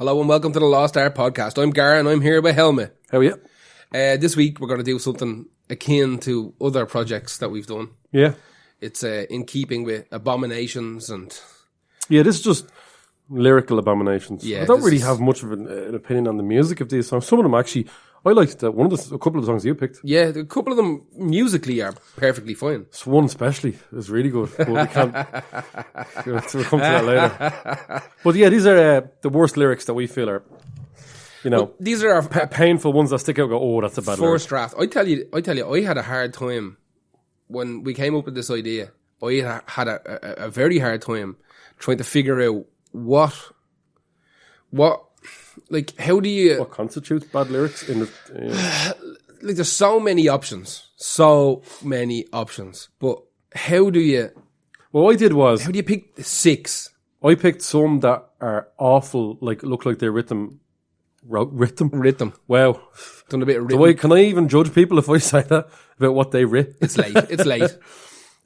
Hello and welcome to the Lost Art Podcast. I'm Gar and I'm here with Helmet. How are you? This week we're going to do something akin to other projects that we've done. Yeah. It's in keeping with abominations and... Yeah, this is just lyrical abominations. Yeah, I don't this really is- have much of an opinion on the music of these songs. Some of them actually, I liked a couple of the songs you picked. Yeah, a couple of them musically are perfectly fine. So one especially is really good, but we can't. We'll come to that later. But yeah, these are the worst lyrics that we feel are, These are our painful ones that stick out. And go, oh, that's a bad lyric. first draft. I tell you, I had a hard time when we came up with this idea. I had a very hard time trying to figure out what, like, how do you... What constitutes bad lyrics in the? Like, there's so many options. But how do you What pick 6? I picked some that are awful, like look like they rhythm. Rhythm. Wow. Done a bit of rhythm. Can I even judge people if I say that about what they writ? It's late.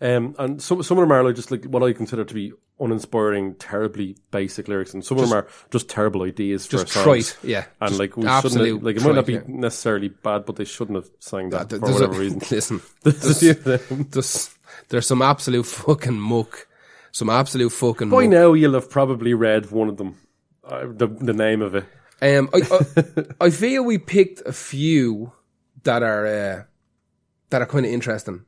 And some of them are like just like what I consider to be uninspiring, terribly basic lyrics, and some of them are just terrible ideas for Just songs. trite, yeah. And Just like we absolute shouldn't have, like it might not be trite, yeah. necessarily bad, but they shouldn't have sang that for There's whatever reason. Listen, There's- there's some absolute fucking muck. By now you'll have probably read one of them, the name of it. I feel we picked a few that are kind of interesting,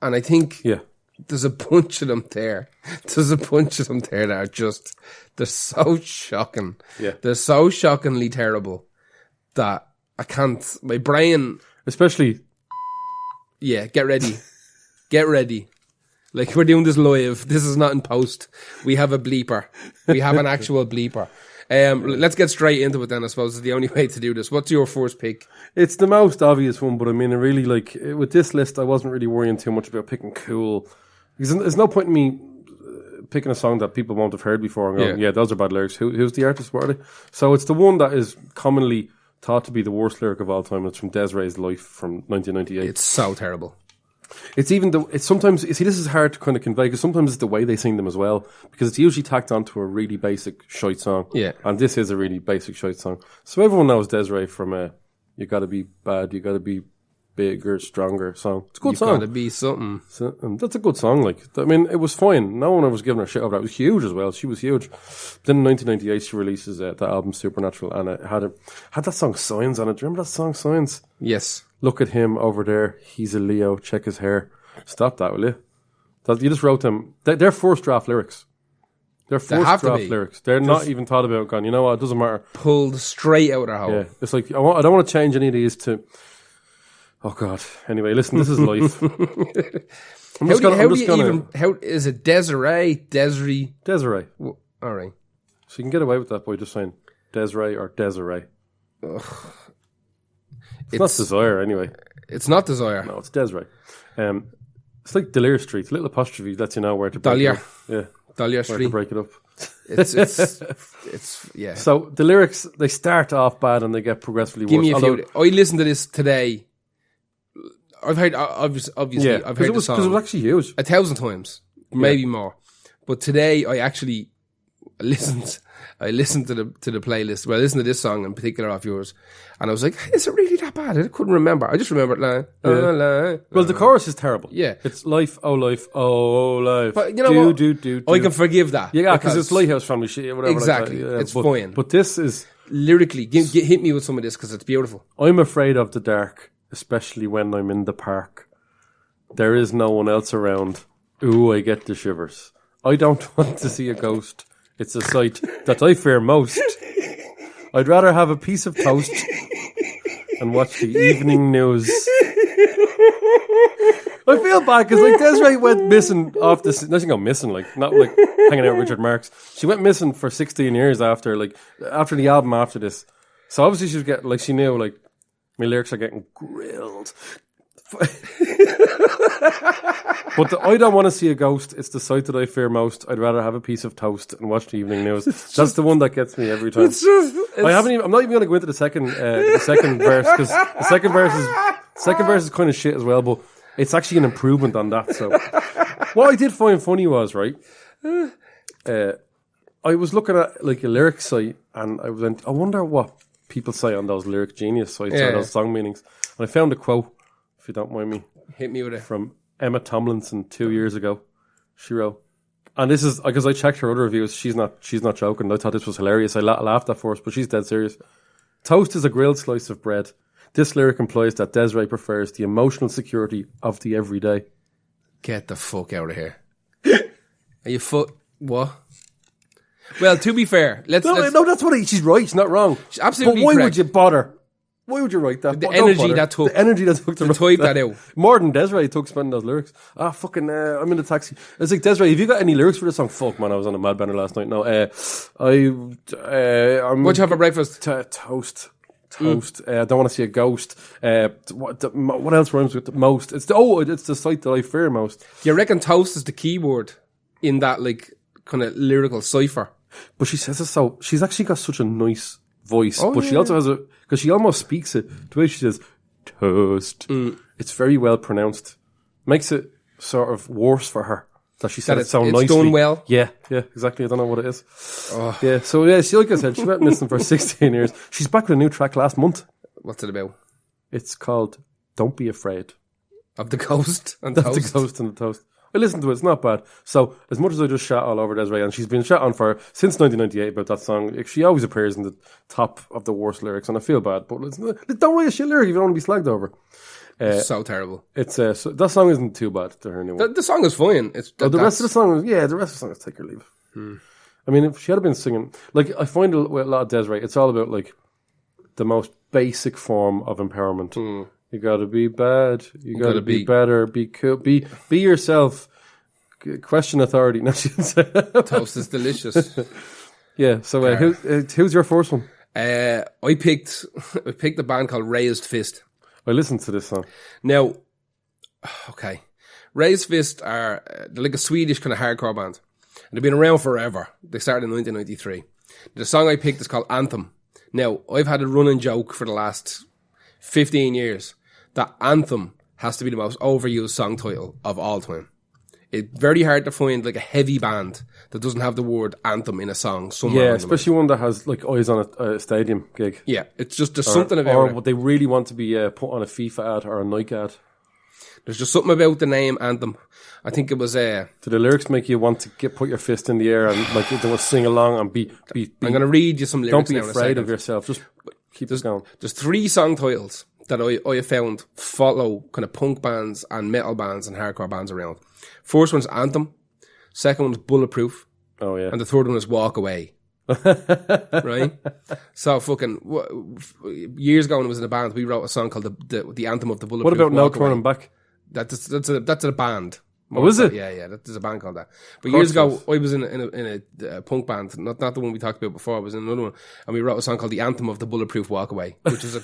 and I think Yeah. there's a bunch of them there. That are just, they're so shocking. Yeah. They're so shockingly terrible that I can't. My brain. Especially Yeah, get ready. Like, we're doing this live. This is not in post. We have a bleeper. We have an actual bleeper. Let's get straight into it then, I suppose, is the only way to do this. What's your first pick? it's the most obvious one, but I mean, I really like with this list. I wasn't really worrying too much about picking cool, because there's no point in me picking a song that people won't have heard before and going, yeah, those are bad lyrics. Who's the artist? What are they? So it's the one that is commonly thought to be the worst lyric of all time. It's from Desiree's Life from 1998. It's so terrible. It's sometimes, you see, this is hard to kind of convey because sometimes it's the way they sing them as well, because it's usually tacked onto a really basic shite song. Yeah. And this is a really basic shite song. So everyone knows Desiree from You Gotta Be Bad, You Gotta Be Bigger, Stronger song. It's a good You've song. got to be something. So, that's a good song. Like, I mean, it was fine. No one was giving her shit over that. It was huge as well. She was huge. Then in 1998, she releases that album Supernatural, and it had that song Signs on it. Do you remember that song Signs? Yes. Look at him over there. He's a Leo. Check his hair. Stop that, will you? You just wrote them. They're first draft lyrics. They're first have to draft be. lyrics. They're not even thought about. Gone. You know what? It doesn't matter. Pulled straight out of their hole. Yeah, it's like I don't want to change any of these to. Oh God. Anyway, listen. This is life. How is it Desiree? Desiree. All right. So you can get away with that by just saying Desiree or Desiree. It's not Desire anyway. It's not Desire. No, it's Desiree. It's like Delir Street. Little apostrophe lets you know where to break Dahlia. it up. Yeah, Dahlia where Street. to break it up. It's yeah. So the lyrics, they start off bad and they get progressively Give worse. me a few. I listened to this today. I've heard obviously. Yeah, I've heard the because song it was actually huge. 1,000 times, maybe more. But today I actually listened. I listened to the playlist. Well, I listened to this song in particular off yours, and I was like, "Is it really that bad?" I couldn't remember. I just remembered Well, the chorus is terrible. Yeah. It's life, oh life, oh life. But you know what? Do. I can forgive that. Yeah, because it's Lighthouse Family shit, whatever. Exactly. Like that. Yeah, It's fine. But this is. Lyrically, hit me with some of this because it's beautiful. I'm afraid of the dark, especially when I'm in the park. There is no one else around. Ooh, I get the shivers. I don't want to see a ghost. It's a sight that I fear most. I'd rather have a piece of toast and watch the evening news. I feel bad because like Desiree went missing off this. No, she didn't go missing, like not like hanging out with Richard Marx. She went missing for 16 years after the album after this. So obviously she was getting like she knew like my lyrics are getting grilled. But I don't want to see a ghost. It's the sight that I fear most. I'd rather have a piece of toast and watch the evening news. That's the one that gets me every time. I'm not even going to go into the second verse because the second verse is kind of shit as well. But it's actually an improvement on that. So what I did find funny was right. I was looking at like a lyric site, and I wonder what people say on those Lyric Genius sites or those song meanings. And I found a quote, if you don't mind me. Hit me with it. From Emma Tomlinson 2 years ago. She wrote, and this is because I checked her other reviews. She's not joking. I thought this was hilarious. I laughed at first, but she's dead serious. Toast is a grilled slice of bread. This lyric implies that Des'ree prefers the emotional security of the everyday. Get the fuck out of here. Are you what? Well, to be fair, let's no, that's what she's right. She's not wrong. She's absolutely but why correct. would you bother? Why would you write that? The energy that took to type that out. More than Des'ree took spending those lyrics. I'm in the taxi. It's like, Des'ree, have you got any lyrics for this song? Fuck, man, I was on a mad banner last night. No, what'd you have for breakfast? Toast. I don't want to see a ghost. What else rhymes with the most? It's the sight that I fear most. You reckon toast is the keyword in that like kind of lyrical cipher? But she says it so. She's actually got such a nice voice, she also has because she almost speaks it the way she says toast. It's very well pronounced. Makes it sort of worse for her that she said it so nicely. It's done well. Yeah, exactly. I don't know what it is. Yeah, so she, like I said, she went missing for 16 years. She's back with a new track last month. What's it about? It's called "Don't Be Afraid." Of the ghost and That's the ghost and the toast. I listened to it, it's not bad. So, as much as I just shat all over Des'ree, and she's been shat on since 1998 about that song, she always appears in the top of the worst lyrics, and I feel bad, but don't write a shit lyric if you don't want to be slagged over. So terrible. It's that song isn't too bad to her anyway. The song is fine. The rest of the song is take or leave. I mean, if she had been singing, like, I find with a lot of Des'ree, it's all about, like, the most basic form of empowerment. You gotta be bad. You gotta be better. Be cool. Be yourself. Question authority. No, she didn't say that. Toast is delicious. Yeah. So who's your first one? I picked a band called Raised Fist. I listened to this song. Now, okay, Raised Fist are they're like a Swedish kind of hardcore band, and they've been around forever. They started in 1993. The song I picked is called Anthem. Now, I've had a running joke for the last 15 years that Anthem has to be the most overused song title of all time. It's very hard to find like a heavy band that doesn't have the word anthem in a song somewhere. Yeah, especially one that has like eyes on a stadium gig. Yeah, it's just there's something about it. Or what they really want to be put on a FIFA ad or a Nike ad. There's just something about the name Anthem. I think it was... Do the lyrics make you want to put your fist in the air and like they want to sing along and be I'm going to read you some lyrics. Don't be afraid of yourself. Just keep this going. There's 3 song titles that I have found follow kind of punk bands and metal bands and hardcore bands around. First one's Anthem. Second one's Bulletproof. Oh, yeah. And the third one is Walk Away. Right? So fucking years ago when I was in a band, we wrote a song called the Anthem of the Bulletproof. What about No Turning Back? That's a band. Oh, is it? Yeah. There's a band called that. But years ago, I was in a punk band, not the one we talked about before. I was in another one, and we wrote a song called "The Anthem of the Bulletproof Walkaway," which was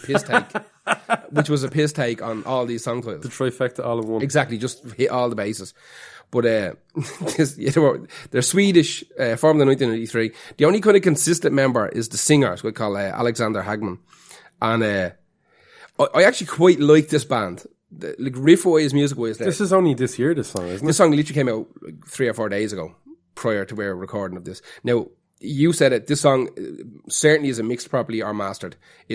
a piss take, on all these song titles. The trifecta all in one. Exactly, just hit all the bases. But they're Swedish, formed in 1993. The only kind of consistent member is the singer, it's what we call Alexander Hagman, and I actually quite like this band. Like riff-wise, music-wise. This is only this year, this song, isn't it? This song literally came out like 3 or 4 days ago, prior to our recording of this. Now, you said it, this song certainly isn't mixed properly or mastered. I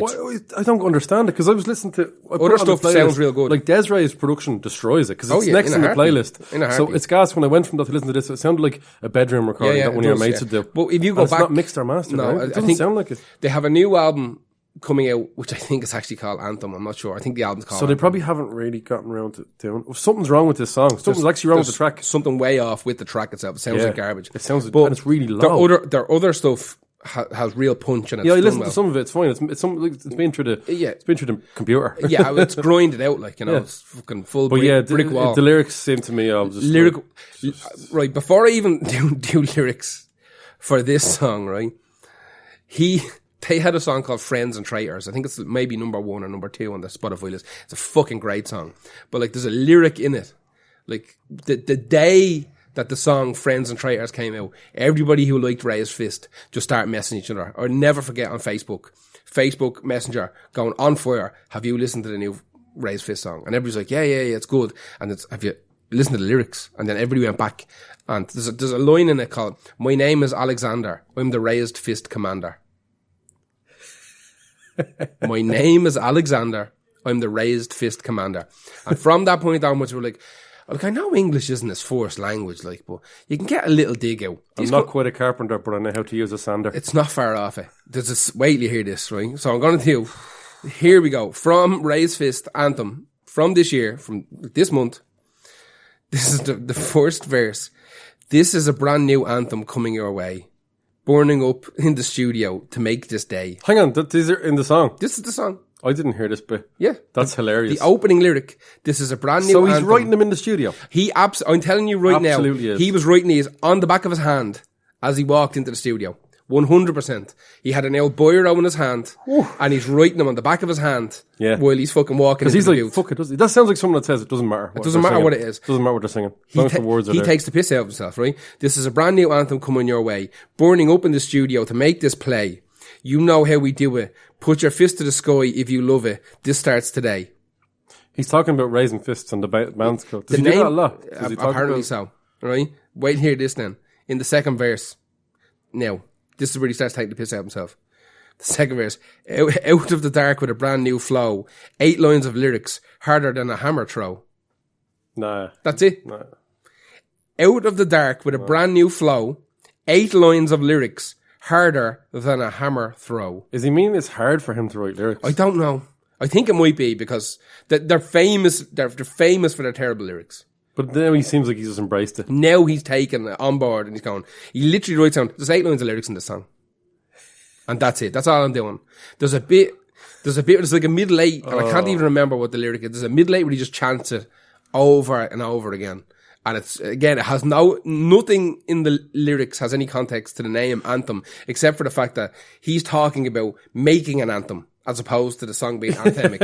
don't understand it, because I was listening to... Other stuff sounds real good. Like, Des'ree's production destroys it, because it's next in the playlist. So it's gas, when I went from that to listen to this, it sounded like a bedroom recording that one of your mates would do. But if you go back... It's not mixed or mastered, no, right? It doesn't sound like it. They have a new album coming out, which I think is actually called Anthem. I'm not sure. I think the album's called So Anthem. They probably haven't really gotten around to doing... Something's wrong with this song. Something's actually wrong with the track. Something way off with the track itself. It sounds like garbage. It sounds... and it's really low. Their other stuff has real punch in it. Yeah, I listened to some of it. It's fine. It's been through the... It's been through the computer. Yeah, it's grinded out, like, you know, it's fucking full brick wall. The lyrics seem to me of just... Right, before I even do lyrics for this song, right, they had a song called Friends and Traitors. I think it's maybe number 1 or number 2 on the Spotify list. It's a fucking great song. But like there's a lyric in it. Like the day that the song Friends and Traitors came out, everybody who liked Raised Fist just started messaging each other. Or never forget on Facebook Messenger going on fire, have you listened to the new Raised Fist song? And everybody's like, yeah, it's good. And it's, have you listen to the lyrics. And then everybody went back. And there's a line in it called, "My name is Alexander. I'm the raised fist commander." My name is Alexander. I'm the raised fist commander. And from that point onwards, we're like, look, I know English isn't his first language, like, but you can get a little dig out. I'm not quite a carpenter, but I know how to use a sander. It's not far off it. Wait till you hear this, right? So I'm going to do, here we go. From Raised Fist Anthem, from this year, from this month, this is the first verse. "This is a brand new anthem coming your way, burning up in the studio to make this day." Hang on, these are in the song. This is the song. I didn't hear this bit. Yeah. That's hilarious. The opening lyric, "This is a brand new So he's anthem." writing them in the studio. I'm telling you right Absolutely now, is. he was writing these on the back of his hand as he walked into the studio. 100%. He had an old biro in his hand, and he's writing them on the back of his hand while he's fucking walking into He's the like, booth. fuck it, does he? That sounds like someone that says it doesn't matter. It doesn't matter what it is. Doesn't matter what they're singing. As long as the words are He there. takes the piss out of himself, right? "This is a brand new anthem coming your way, burning up in the studio to make this play. You know how we do it. Put your fist to the sky if you love it. This starts today." He's talking about raising fists on the band's code. Does he do that a lot? Does he talk Apparently about... so, right? Wait and hear this then. In the second verse, now, this is where he starts taking the piss out of himself. The second verse, out of the dark with a brand new flow, 8 lines of lyrics, harder than a hammer throw. Nah. That's it. Nah. Out of the dark with a brand new flow, 8 lines of lyrics, harder than a hammer throw. Is he mean it's hard for him to write lyrics? I don't know. I think it might be because they're famous. They're famous for their terrible lyrics. But now he seems like he's just embraced it. Now he's taken it on board and he's going. He literally writes down. There's 8 lines of lyrics in this song, and that's it. That's all I'm doing. There's a bit. There's like a middle 8, and I can't even remember what the lyric is. There's a middle 8 where he just chants it over and over again. And it's, again, it has nothing in the lyrics has any context to the name anthem, except for the fact that he's talking about making an anthem as opposed to the song being anthemic.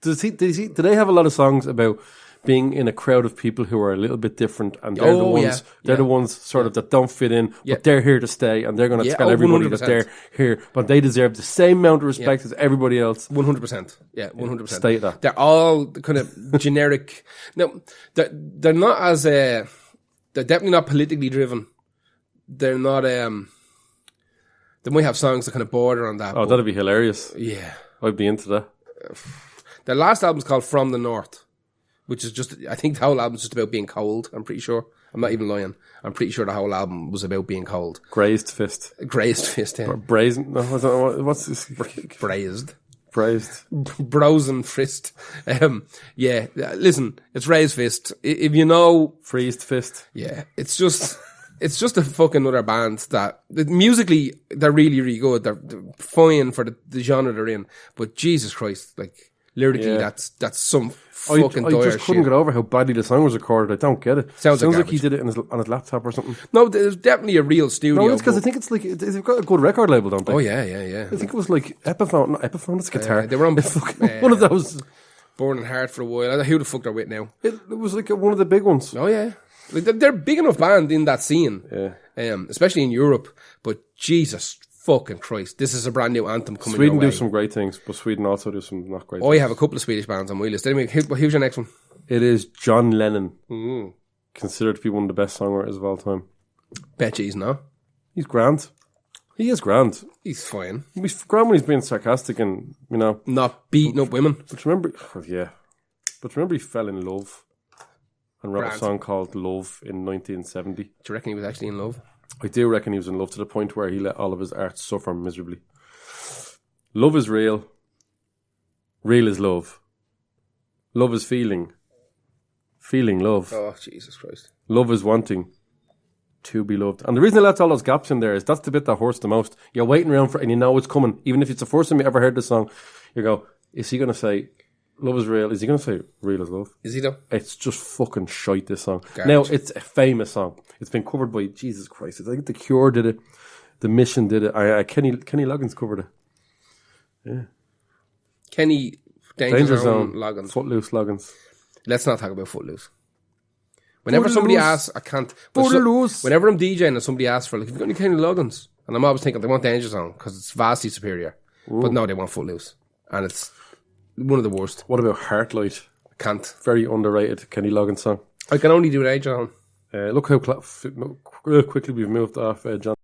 Do they have a lot of songs about being in a crowd of people who are a little bit different, and they're the ones sort of that don't fit in, but they're here to stay, and they're going to tell everybody 100%. That they're here, but they deserve the same amount of respect as everybody else. 100%. Yeah, 100%. State that. They're all kind of generic. No, they're not as, they're definitely not politically driven. They're not, they might have songs that kind of border on that. Oh, that'd be hilarious. Yeah. I'd be into that. Their last album's called From the North, which is just, I think the whole album's just about being cold, I'm pretty sure. I'm not even lying. I'm pretty sure the whole album was about being cold. Grazed fist. Grazed fist, yeah. Brazen. No, what's this? Braised. Braised. Brosen fist. Yeah, listen, it's raised fist. If you know... Freezed fist. Yeah, it's just a fucking other band that, musically, they're really, really good. They're fine for the genre they're in. But Jesus Christ, like, lyrically, that's some fucking dire I just couldn't shit. get over how badly the song was recorded. I don't get it. Sounds like he did it on his laptop or something. No, there's definitely a real studio. No, it's because I think it's like they've got a good record label, don't they? Oh yeah. I think it was like Epiphone. Not Epiphone. It's guitar. They were on one of those. Born and Heart for a while. I don't know who the fuck they're with now. It was like one of the big ones. Oh yeah, like they're a big enough band in that scene. Yeah. Especially in Europe. But Jesus fucking Christ, this is a brand new anthem coming. Sweden your way. do some great things, but Sweden also do some not great. I have a couple of Swedish bands on my list. Anyway, who's your next one? It is John Lennon, considered to be one of the best songwriters of all time. Bet he's not. He's grand. He is grand. He's fine. He's grand when he's being sarcastic and, you know, not beating up women. But remember, he fell in love and wrote a song called Love in 1970. Do you reckon he was actually in love? I do reckon he was in love to the point where he let all of his art suffer miserably. Love is real. Real is love. Love is feeling. Feeling love. Oh, Jesus Christ. Love is wanting to be loved. And the reason I left all those gaps in there is that's the bit that hurts the most. You're waiting around for it and you know it's coming. Even if it's the first time you ever heard the song, you go, is he going to say, love is real? Is he going to say, real is love? Is he though? It's just fucking shite, this song. Garbage. Now, it's a famous song. It's been covered by, Jesus Christ, I think The Cure did it. The Mission did it. Kenny Loggins covered it. Yeah. Kenny Danger Zone Loggins. Footloose Loggins. Let's not talk about Footloose. Whenever somebody asks, I can't. Footloose. Whenever I'm DJing and somebody asks for, like, have you got any Kenny Loggins? And I'm always thinking they want Danger Zone because it's vastly superior. Ooh. But no, they want Footloose. And it's one of the worst. What about Heartlight? Can't. Very underrated Kenny Loggins song. I can only do it, John. Look how quickly we've moved off John.